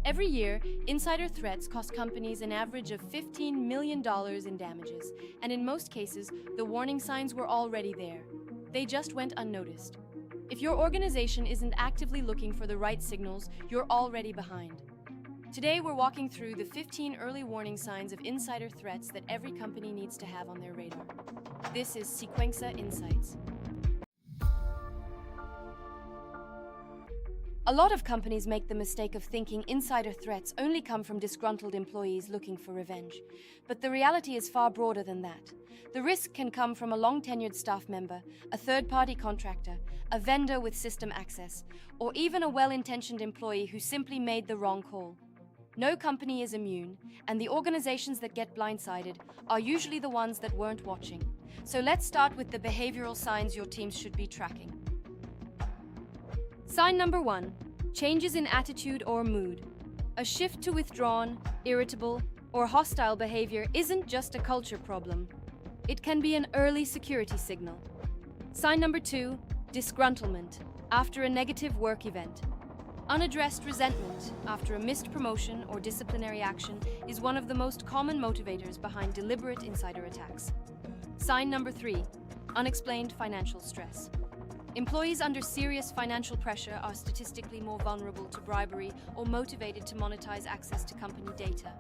Every year, insider threats cost companies an average of $15 million in damages, and in most cases, the warning signs were already there. They just went unnoticed. If your organization isn't actively looking for the right signals, you're already behind. Today, we're walking through the 15 early warning signs of insider threats that every company needs to have on their radar. This is Sequenza Insights. A lot of companies make the mistake of thinking insider threats only come from disgruntled employees looking for revenge. But the reality is far broader than that. The risk can come from a long-tenured staff member, a third-party contractor, a vendor with system access, or even a well-intentioned employee who simply made the wrong call. No company is immune, and the organizations that get blindsided are usually the ones that weren't watching. So let's start with the behavioral signs your teams should be tracking. Sign number 1, changes in attitude or mood. A shift to withdrawn, irritable, or hostile behavior isn't just a culture problem. It can be an early security signal. Sign number 2, disgruntlement, after a negative work event. Unaddressed resentment after a missed promotion or disciplinary action is one of the most common motivators behind deliberate insider attacks. Sign number 3, unexplained financial stress. Employees under serious financial pressure are statistically more vulnerable to bribery or motivated to monetize access to company data.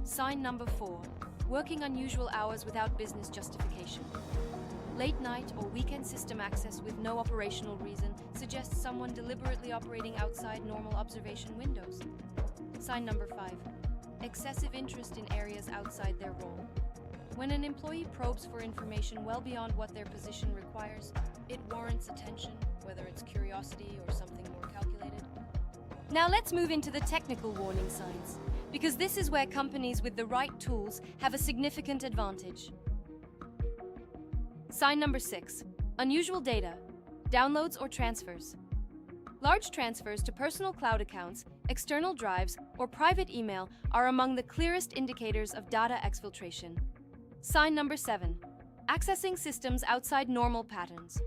Sign number 4, working unusual hours without business justification. Late night or weekend system access with no operational reason suggests someone deliberately operating outside normal observation windows. Sign number 5, excessive interest in areas outside their role. When an employee probes for information well beyond what their position requires, it warrants attention, whether it's curiosity or something more calculated. Now let's move into the technical warning signs, because this is where companies with the right tools have a significant advantage. Sign number 6, unusual data, downloads or transfers. Large transfers to personal cloud accounts, external drives, or private email are among the clearest indicators of data exfiltration. Sign number 7, accessing systems outside normal patterns.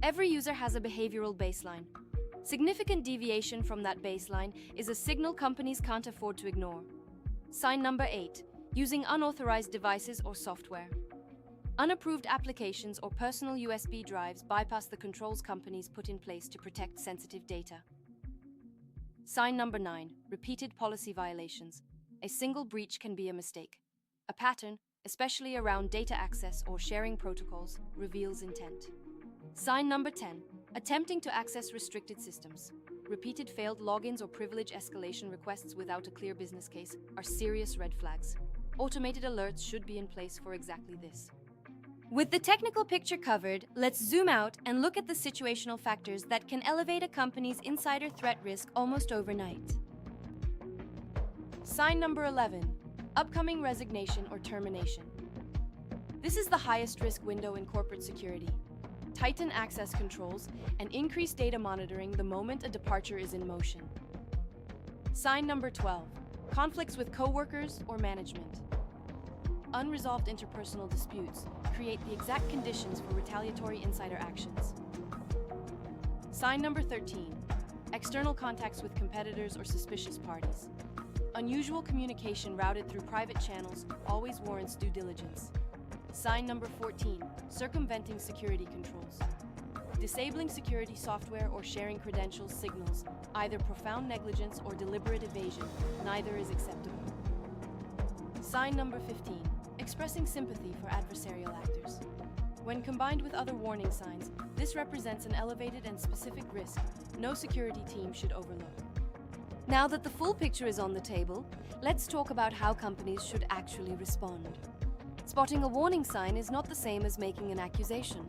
Every user has a behavioral baseline. Significant deviation from that baseline is a signal companies can't afford to ignore. Sign number 8, using unauthorized devices or software. Unapproved applications or personal USB drives bypass the controls companies put in place to protect sensitive data. Sign number 9, repeated policy violations. A single breach can be a mistake. A pattern, especially around data access or sharing protocols, reveals intent. Sign number 10, attempting to access restricted systems. Repeated failed logins or privilege escalation requests without a clear business case are serious red flags. Automated alerts should be in place for exactly this. With the technical picture covered, let's zoom out and look at the situational factors that can elevate a company's insider threat risk almost overnight. Sign number 11, upcoming resignation or termination. This is the highest risk window in corporate security. Tighten access controls and increase data monitoring the moment a departure is in motion. Sign number 12, conflicts with coworkers or management. Unresolved interpersonal disputes create the exact conditions for retaliatory insider actions. Sign number 13, external contacts with competitors or suspicious parties. Unusual communication routed through private channels always warrants due diligence. Sign number 14, circumventing security controls. Disabling security software or sharing credentials signals either profound negligence or deliberate evasion. Neither is acceptable. Sign number 15, expressing sympathy for adversarial actors. When combined with other warning signs, this represents an elevated and specific risk no security team should overlook. Now that the full picture is on the table, let's talk about how companies should actually respond. Spotting a warning sign is not the same as making an accusation.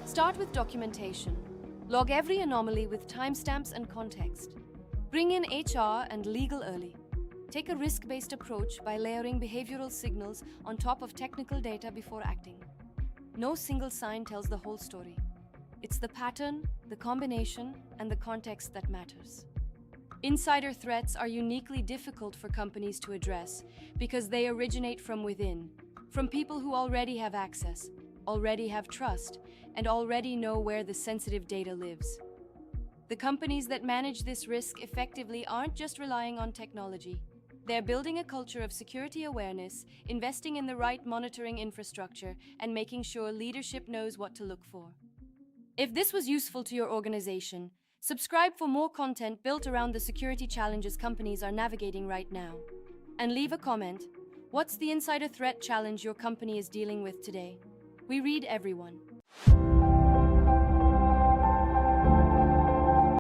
Start with documentation. Log every anomaly with timestamps and context. Bring in HR and legal early. Take a risk-based approach by layering behavioral signals on top of technical data before acting. No single sign tells the whole story. It's the pattern, the combination, and the context that matters. Insider threats are uniquely difficult for companies to address because they originate from within, from people who already have access, already have trust, and already know where the sensitive data lives. The companies that manage this risk effectively aren't just relying on technology. They're building a culture of security awareness, investing in the right monitoring infrastructure, and making sure leadership knows what to look for. If this was useful to your organization, subscribe for more content built around the security challenges companies are navigating right now. And leave a comment. What's the insider threat challenge your company is dealing with today? We read everyone.